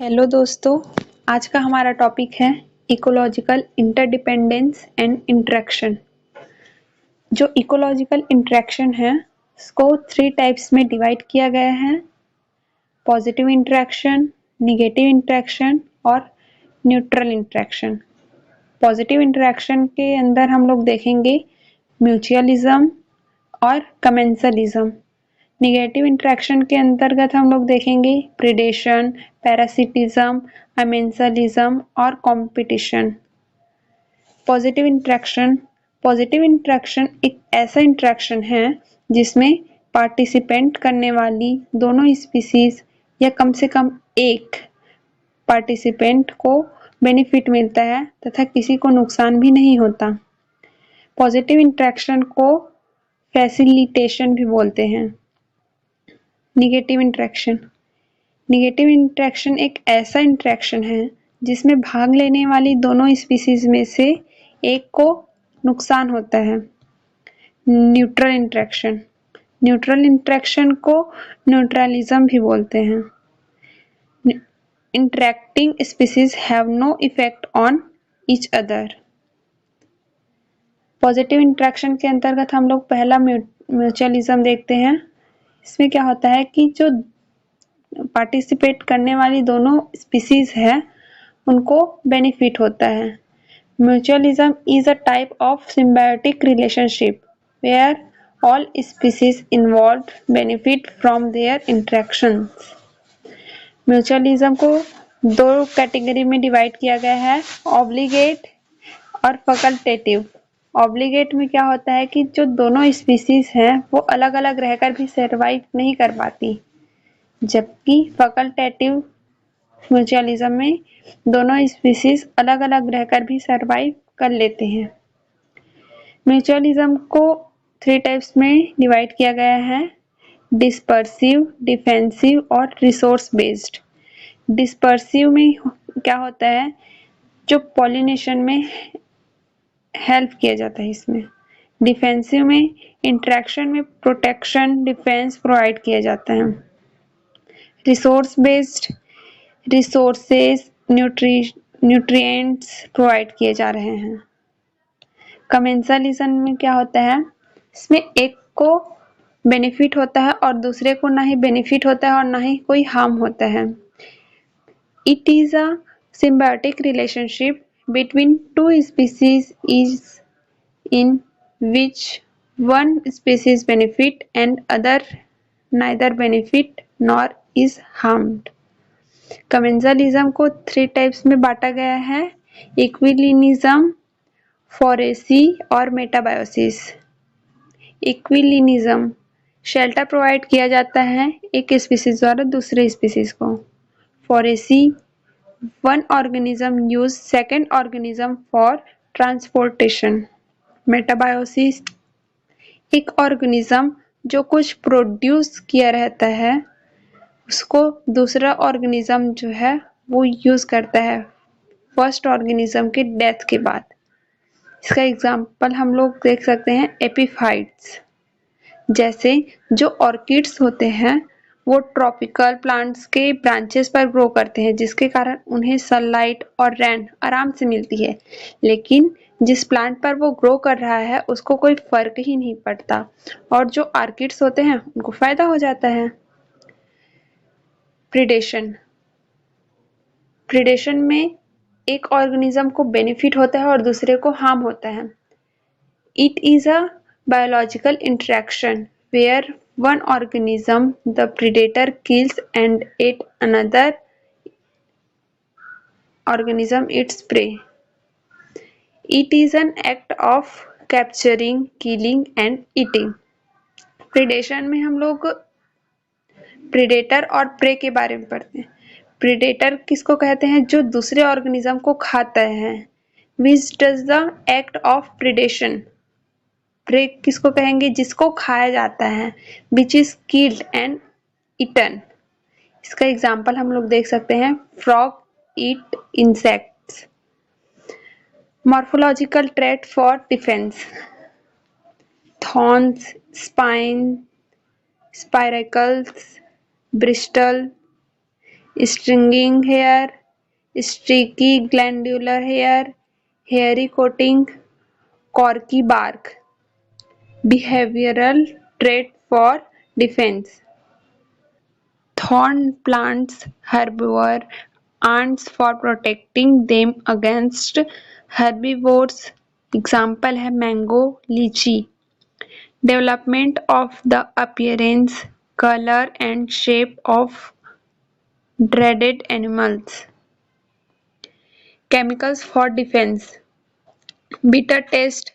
Hello दोस्तों, आज का हमारा टॉपिक है इकोलॉजिकल इंटरडिपेंडेंस एंड इंटरेक्शन। जो इकोलॉजिकल इंटरेक्शन है उसको 3 टाइप्स में डिवाइड किया गया है: पॉजिटिव इंटरेक्शन, नेगेटिव इंटरेक्शन और न्यूट्रल इंटरेक्शन। पॉजिटिव इंटरेक्शन के अंदर हम लोग देखेंगे म्यूचुअलिज्म और कमेंसलिज्म। नेगेटिव इंटरेक्शन के अंतर्गत हम लोग देखेंगे प्रिडेशन, पैरासिटिज्म, अमेंसलिज्म और कंपटीशन। पॉजिटिव इंटरेक्शन एक ऐसा इंटरेक्शन है जिसमें पार्टिसिपेंट करने वाली दोनों स्पीसीज या कम से कम एक पार्टिसिपेंट को बेनिफिट मिलता है तथा किसी को नुकसान भी नहीं होता। पॉजिटिव इंटरेक्शन को फैसिलिटेशन भी बोलते हैं। नेगेटिव इंटरेक्शन एक ऐसा इंटरेक्शन है जिसमें भाग लेने वाली दोनों स्पीसीज में से एक को नुकसान होता है। न्यूट्रल इंटरेक्शन को न्यूट्रलिज्म भी बोलते हैं। Interacting species have no effect on each other. Positive interaction के अंतर्गत हम लोग पहला म्यूचुअलिज्म देखते हैं। इसमें क्या होता है कि जो पार्टिसिपेट करने वाली दोनों स्पीसीज है उनको बेनिफिट होता है। Mutualism is a type of symbiotic relationship where all species involved benefit from their interactions. Mutualism को 2 कैटेगरी में डिवाइड किया गया है: ऑब्लिगेट और फैकल्टेटिव। ऑब्लिगेट में क्या होता है कि जो दोनों स्पीसीज हैं वो अलग अलग रहकर भी सर्वाइव नहीं कर पाती, जबकि फैकल्टेटिव म्यूचुअलिज्म में दोनों स्पीसीज अलग अलग रहकर भी सर्वाइव कर लेते हैं। म्यूचुअलिज्म को 3 टाइप्स में डिवाइड किया गया है: डिस्पर्सिव, डिफेंसिव और रिसोर्स बेस्ड। डिस्पर्सिव में क्या होता है, जो पॉलिनेशन में हेल्प किया जाता है इसमें। डिफेंसिव में इंटरेक्शन में प्रोटेक्शन, डिफेंस प्रोवाइड किया जाता है। Resource based resources, nutrients provide किए जा रहे हैं। कमेंसलिज्म में क्या होता है, इसमें एक को बेनिफिट होता है और दूसरे को ना ही बेनिफिट होता है और ना ही कोई हार्म होता है। It is a symbiotic relationship between two species is in which one species benefit and other neither benefit nor is harmed. Commensalism को 3 टाइप्स में बांटा गया है: इक्विलिनिज्म, फोरेसी और मेटाबायोसिस। इक्विलिनिज्म शेल्टर प्रोवाइड किया जाता है एक स्पीसीज द्वारा दूसरे स्पीसीज को। फोरेसी one organism use second organism for transportation. मेटाबायोसिस एक ऑर्गेनिज्म जो कुछ प्रोड्यूस किया रहता है उसको दूसरा ऑर्गेनिज्म जो है वो यूज करता है फर्स्ट ऑर्गेनिज्म के डेथ के बाद। इसका एग्जांपल हम लोग देख सकते हैं एपीफाइट्स। जैसे जो ऑर्किड्स होते हैं वो ट्रॉपिकल प्लांट्स के ब्रांचेस पर ग्रो करते हैं, जिसके कारण उन्हें सनलाइट और रैन आराम से मिलती है, लेकिन जिस प्लांट पर वो ग्रो कर रहा है उसको कोई फर्क ही नहीं पड़ता और जो ऑर्किड्स होते हैं उनको फायदा हो जाता है। प्रिडेशन प्रिडेशन में एक ऑर्गेनिज्म को बेनिफिट होता है और दूसरे को हार्म होता है। It is a biological interaction where one organism, the predator, kills and another organism its prey. It is an act of capturing, killing and eating. Predation में हम लोग प्रेडेटर और प्रे के बारे में पढ़ते हैं। प्रेडेटर किसको कहते हैं, जो दूसरे ऑर्गेनिज्म को खाता है। Which does the act of predation. Prey किसको कहेंगे, जिसको खाया जाता है। Which is killed and eaten. इसका एग्जाम्पल हम लोग देख सकते हैं, frog eat insects. Morphological trait for defence: thorns, spine, spiracles, bristle. stringing hair, streaky glandular hair, hairy coating, corky bark. Behavioral trait for defense. Thorn plants herbivore ants for protecting them against herbivores. Example है mango, lychee. Development of the appearance, color and shape of dreaded animals. Chemicals for defense. Bitter taste,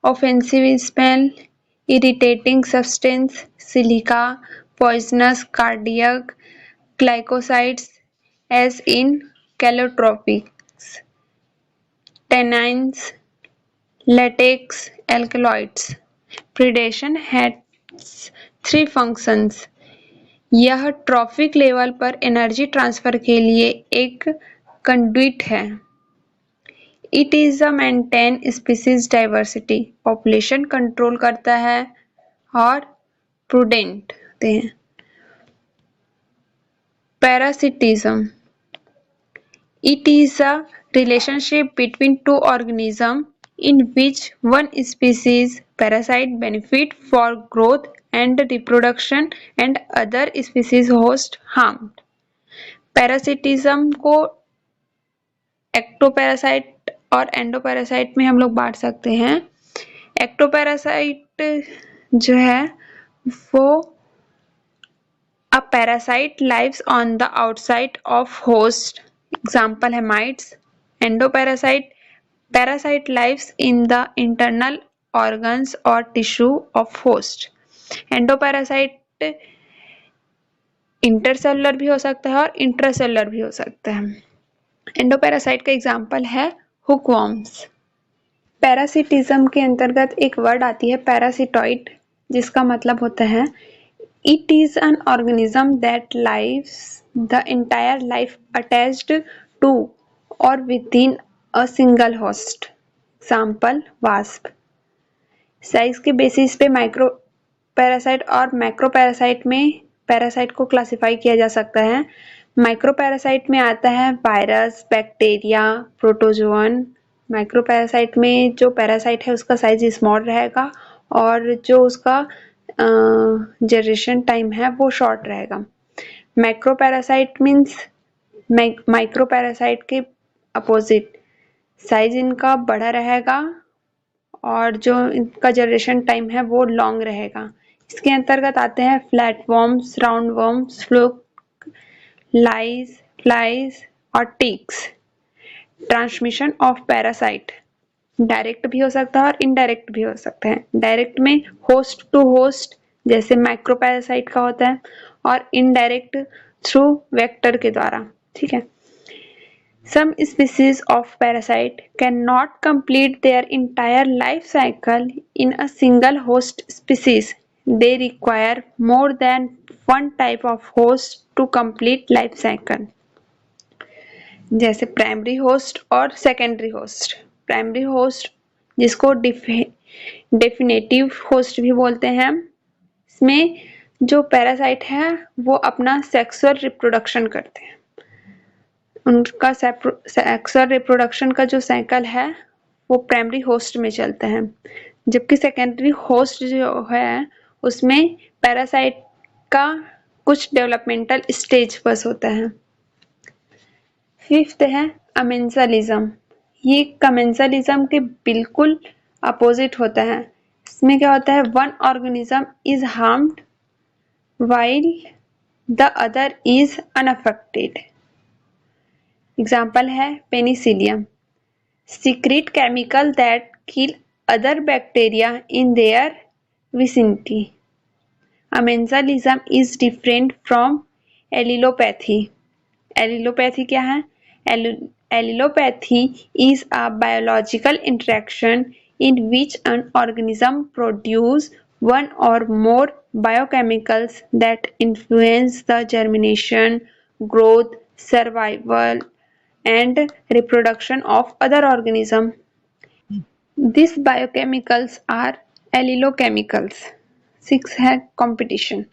offensive smell, irritating substance, silica, poisonous cardiac glycosides as in callitropics, tannins, latex, alkaloids. Predation has three functions. यह trophic level पर energy transfer के लिए एक conduit है. It is a maintain species diversity, population control करता है और prudent होते हैं. Parasitism. It is a relationship between two organisms in which one species parasite benefit for growth and reproduction and other species host harmed. Parasitism को ectoparasite और endoparasite में हम लोग बांट सकते हैं. एक्टोपैरासाइट जो है वो a parasite lives on the outside of host. Example है mites. Endoparasite. Parasite lives in the internal organs or tissue of host. Endoparasite intercellular भी हो सकता है और इंट्रासेलुलर भी हो सकता है. एंडोपैरासाइट का एग्जाम्पल है हुकवॉर्म्स. पैरासिटिज्म के अंतर्गत एक वर्ड आती है पैरासिटॉइड, जिसका मतलब होता है it is an organism that lives the entire life attached to or within a single host. Example wasp. Size के बेसिस पे माइक्रो पैरासाइट और मैक्रो पैरासाइट में पैरासाइट को क्लासिफाई किया जा सकता है. माइक्रो पैरासाइट में आता है virus, bacteria, protozoan. Micro parasite में जो पैरासाइट है उसका साइज स्मॉल रहेगा और जो उसका जनरेशन टाइम है वो शॉर्ट रहेगा. Macro parasite means micro parasite के अपोजिट, साइज इनका बड़ा रहेगा और जो इनका जनरेशन टाइम है वो लॉन्ग रहेगा. इसके अंतर्गत आते हैं flatworms, roundworms, fluke, lice, flies और ticks. Transmission of parasite direct भी हो सकता है और इनडायरेक्ट भी हो सकता है. डायरेक्ट में होस्ट टू होस्ट जैसे माइक्रोपैरासाइट का होता है और इनडायरेक्ट थ्रू वेक्टर के द्वारा. ठीक है. Some species of parasite cannot complete their entire life cycle in a single host species. They require more than one type of host to complete life cycle. जैसे प्राइमरी होस्ट और secondary host. Primary host जिसको definitive host भी बोलते हैं, इसमें जो parasite है वो अपना सेक्सुअल रिप्रोडक्शन करते हैं. उनका सेक्सुअल रिप्रोडक्शन का जो साइकिल है वो प्राइमरी होस्ट में चलता है, जबकि सेकेंडरी होस्ट जो है उसमें पैरासाइट का कुछ डेवलपमेंटल स्टेज बस होता है. फिफ्थ है अमेंसलिज्म. ये कमेंसलिज्म के बिल्कुल अपोजिट होता है. इसमें क्या होता है, one organism is harmed while the other is unaffected. Example है Penicillium. secrete chemical that kill other bacteria in their vicinity. Amensalism is different from allelopathy. Allelopathy क्या है? Allelopathy is a biological interaction in which an organism produces one or more biochemicals that influence the germination, growth, survival, and reproduction of other organisms. These biochemicals are allelochemicals. 6 है competition.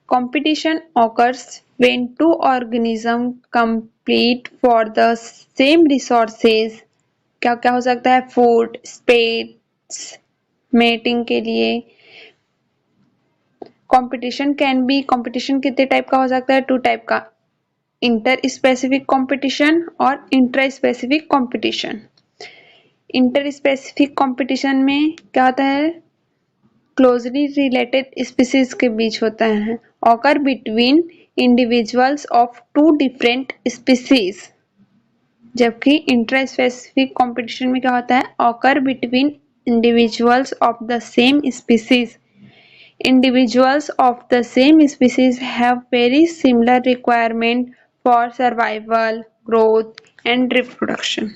Competition occurs when two organisms compete for the same resources, क्या क्या हो सकता है, food, space, mating के लिए। Competition can be, competition कितने type का हो सकता है, टू टाइप का, इंटर स्पेसिफिक कंपटीशन और intra specific competition. Inter specific competition में क्या होता है, क्लोजली रिलेटेड स्पीसीज के बीच होता है, occur between individuals of two different species. जबकि इंट्रा स्पेसिफिक कंपटीशन में क्या होता है, occur between individuals of the same species. Individuals of the same species have very similar requirements for survival, growth, and reproduction.